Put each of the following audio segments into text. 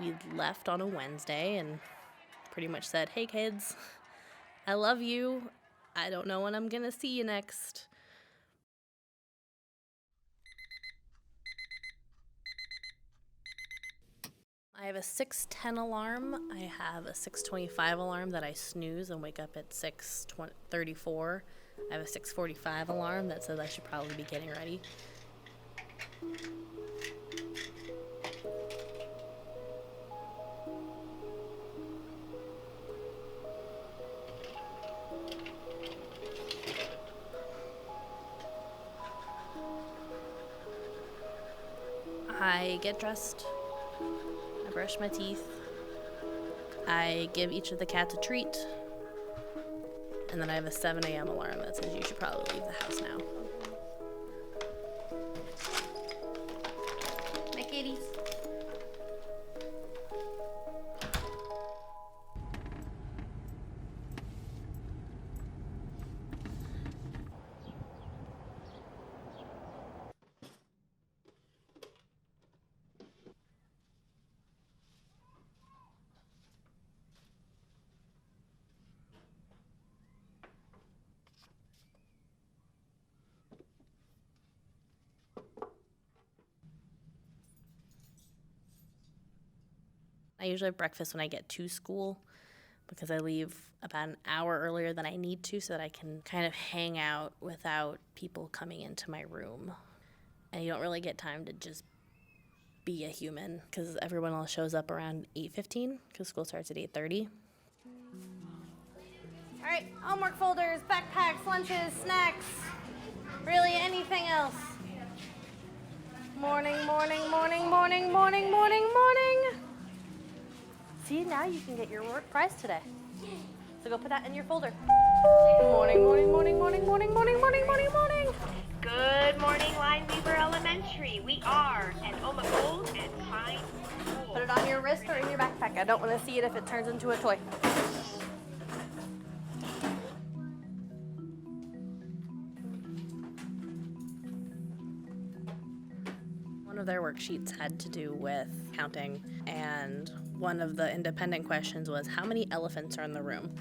We left on a Wednesday and pretty much said, hey kids, I love you. I don't know when I'm gonna see you next. I have a 6:10 alarm. I have a 6:25 alarm that I snooze and wake up at 6:34. I have a 6:45 alarm that says I should probably be getting ready. I get dressed, I brush my teeth, I give each of the cats a treat, and then I have a 7 a.m. alarm that says you should probably leave the house now. My kitties. I usually have breakfast when I get to school because I leave about an hour earlier than I need to so that I can kind of hang out without people coming into my room. And you don't really get time to just be a human because everyone else shows up around 8:15 because school starts at 8:30. All right, homework folders, backpacks, lunches, snacks, really anything else. Morning, morning, morning, morning, morning, morning, morning. See, now you can get your work prize today. So go put that in your folder. Morning, morning, morning, morning, morning, morning, morning, morning, morning. Good morning, Lineweaver Elementary. We are an Old and Pine School. Put it on your wrist or in your backpack. I don't want to see it if it turns into a toy. One of their worksheets had to do with counting, and one of the independent questions was how many elephants are in the room?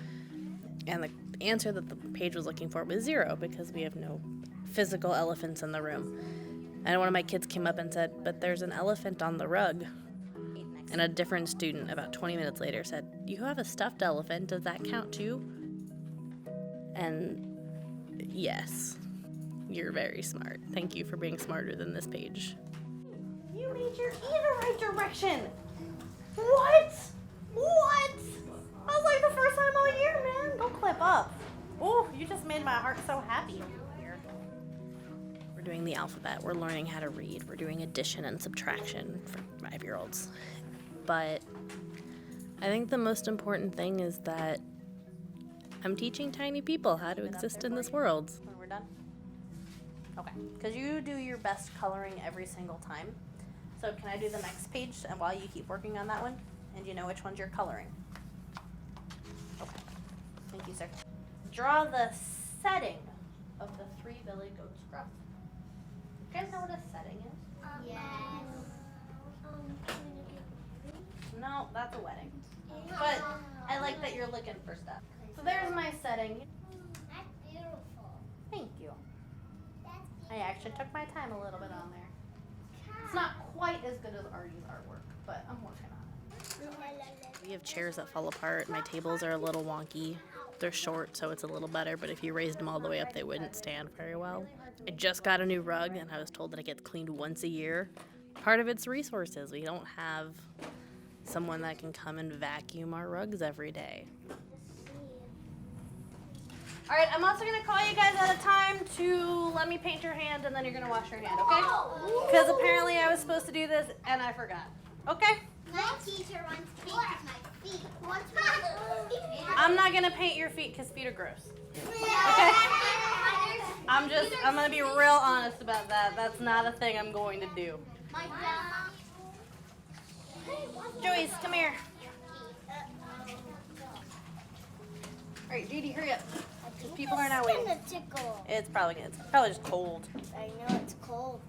And the answer that the page was looking for was 0 because we have no physical elephants in the room. And one of my kids came up and said, but there's an elephant on the rug. And a different student about 20 minutes later said, you have a stuffed elephant, does that count too? And yes, you're very smart. Thank you for being smarter than this page. You made your E the right direction. What? What? That was like the first time all year, man. Go clip up. Oh, you just made my heart so happy. We're doing the alphabet. We're learning how to read. We're doing addition and subtraction for 5-year-olds. But I think the most important thing is that I'm teaching tiny people how to exist in this world. When we're done? Okay, because you do your best coloring every single time. So can I do the next page and while you keep working on that one? And you know which ones you're coloring? Okay, thank you, sir. Draw the setting of the 3 billy goats gruff. You guys know what a setting is? Yes. No, that's a wedding. But I like that you're looking for stuff. So there's my setting. That's beautiful. Thank you. That's I actually took my time a little bit on there. It's not quite as good as Artie's artwork, but I'm working on it. We have chairs that fall apart. My tables are a little wonky. They're short, so it's a little better, but if you raised them all the way up, they wouldn't stand very well. I just got a new rug, and I was told that it gets cleaned once a year. Part of it's resources. We don't have someone that can come and vacuum our rugs every day. All right, I'm also gonna call you guys at a time to let me paint your hand, and then you're gonna wash your hand, okay? Because apparently I was supposed to do this, and I forgot. Okay? my teacher once painted my feet. I'm not gonna paint your feet because feet are gross. Okay? I'm gonna be real honest about that. That's not a thing I'm going to do. Joyce, come here. All right, Judy, hurry up. People are not waiting. It's probably just cold. I know it's cold.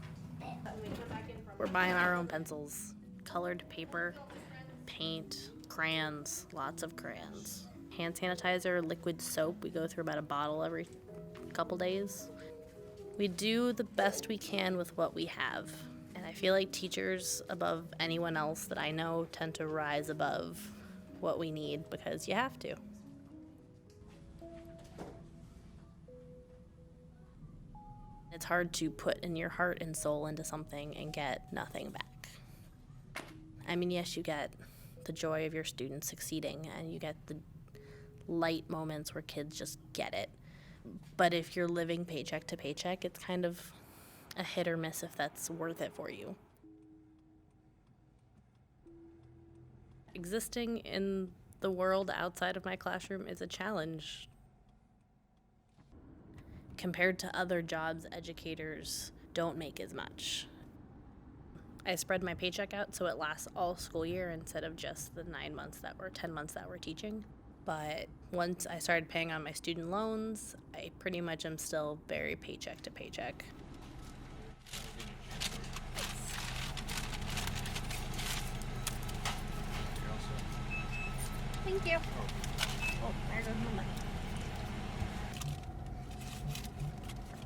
We're buying our own pencils, colored paper, paint, crayons, lots of crayons. Hand sanitizer, liquid soap. We go through about a bottle every couple days. We do the best we can with what we have. And I feel like teachers, above anyone else that I know, tend to rise above what we need because you have to. It's hard to put in your heart and soul into something and get nothing back. I mean, yes, you get the joy of your students succeeding and you get the light moments where kids just get it. But if you're living paycheck to paycheck, it's kind of a hit or miss if that's worth it for you. Existing in the world outside of my classroom is a challenge. Compared to other jobs, educators don't make as much. I spread my paycheck out so it lasts all school year instead of just the 10 months that we're teaching. But once I started paying on my student loans, I pretty much am still very paycheck to paycheck. Thank you. Oh, there goes my money.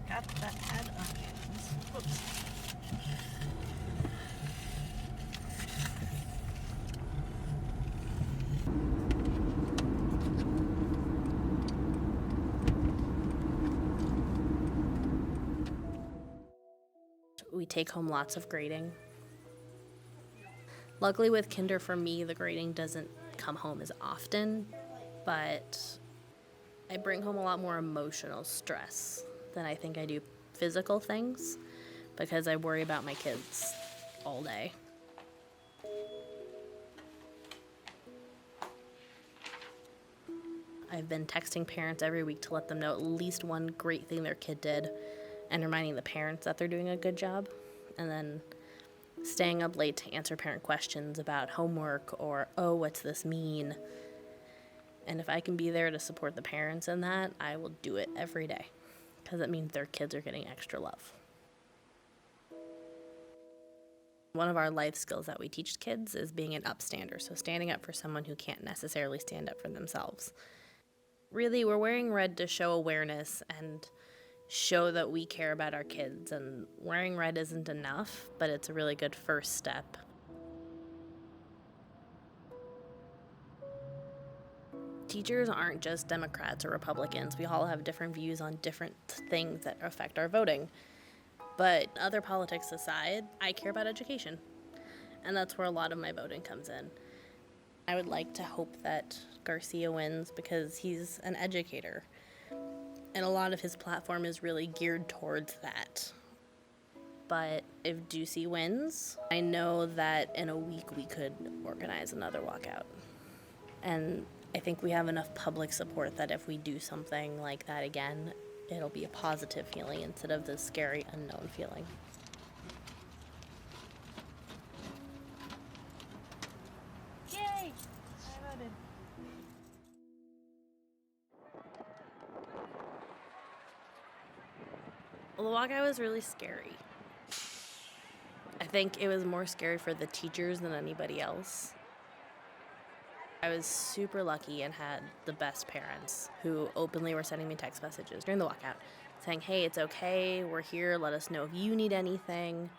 Forgot that had onions. Whoops. We take home lots of grading. Luckily with Kinder, for me, the grading doesn't come home as often, but I bring home a lot more emotional stress than I think I do physical things because I worry about my kids all day. I've been texting parents every week to let them know at least one great thing their kid did and reminding the parents that they're doing a good job, and then staying up late to answer parent questions about homework or, oh, what's this mean? And if I can be there to support the parents in that, I will do it every day because it means their kids are getting extra love. One of our life skills that we teach kids is being an upstander, so standing up for someone who can't necessarily stand up for themselves. Really, we're wearing red to show awareness and show that we care about our kids, and wearing red isn't enough, but it's a really good first step. Teachers aren't just Democrats or Republicans. We all have different views on different things that affect our voting. But other politics aside, I care about education, and that's where a lot of my voting comes in. I would like to hope that Garcia wins because he's an educator. And a lot of his platform is really geared towards that. But if Ducey wins, I know that in a week we could organize another walkout. And I think we have enough public support that if we do something like that again, it'll be a positive feeling instead of the scary unknown feeling. Yay! I voted. Well, the walkout was really scary. I think it was more scary for the teachers than anybody else. I was super lucky and had the best parents who openly were sending me text messages during the walkout saying, hey, it's okay, we're here, let us know if you need anything,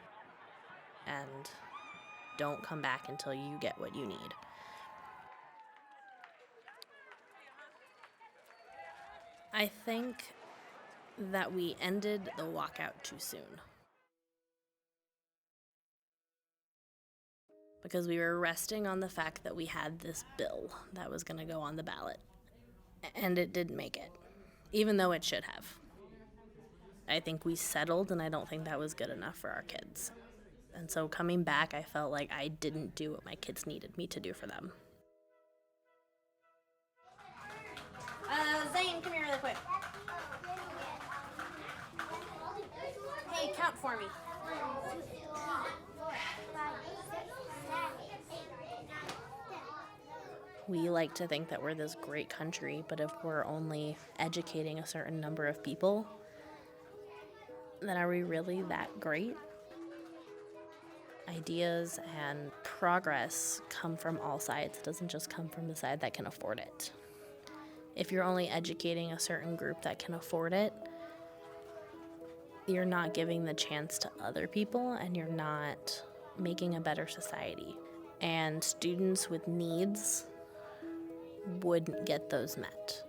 and don't come back until you get what you need. I think that we ended the walkout too soon. Because we were resting on the fact that we had this bill that was going to go on the ballot. And it didn't make it, even though it should have. I think we settled, and I don't think that was good enough for our kids. And so coming back, I felt like I didn't do what my kids needed me to do for them. Zane, come here really quick. Hey, count for me. We like to think that we're this great country, but if we're only educating a certain number of people, then are we really that great? ideas and progress come from all sides. It doesn't just come from the side that can afford it. If you're only educating a certain group that can afford it, you're not giving the chance to other people, and you're not making a better society. And students with needs wouldn't get those met.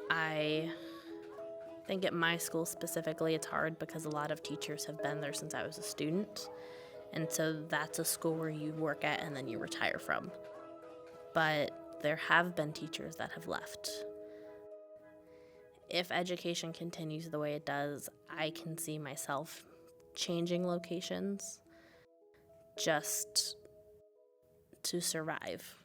I think at my school specifically, it's hard because a lot of teachers have been there since I was a student. And so that's a school where you work at and then you retire from. But there have been teachers that have left. If education continues the way it does, I can see myself changing locations just to survive.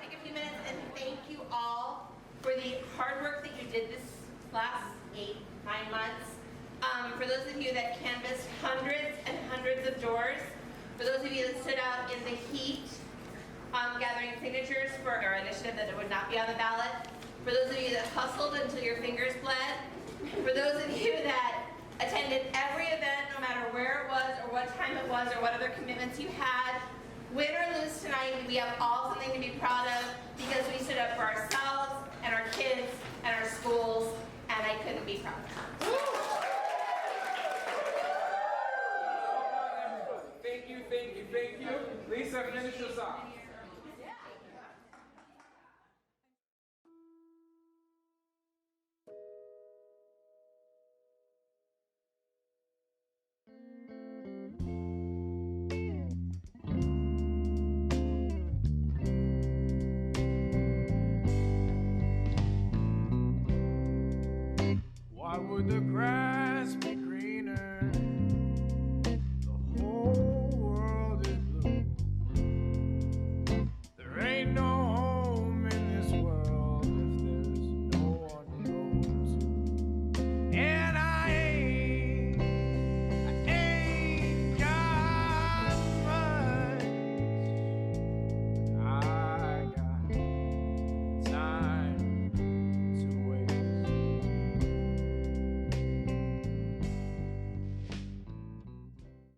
Take a few minutes and thank you all for the hard work that you did this last 8-9 months. For those of you that canvassed hundreds and hundreds of doors, for those of you that stood out in the heat gathering signatures for our initiative that it would not be on the ballot, for those of you that hustled until your fingers bled, for those of you that attended every event no matter where it was or what time it was or what other commitments you had, win or lose tonight, we have all something to be proud of because we stood up for ourselves and our kids and our schools, and I couldn't be prouder. Thank you. Lisa, finish us off.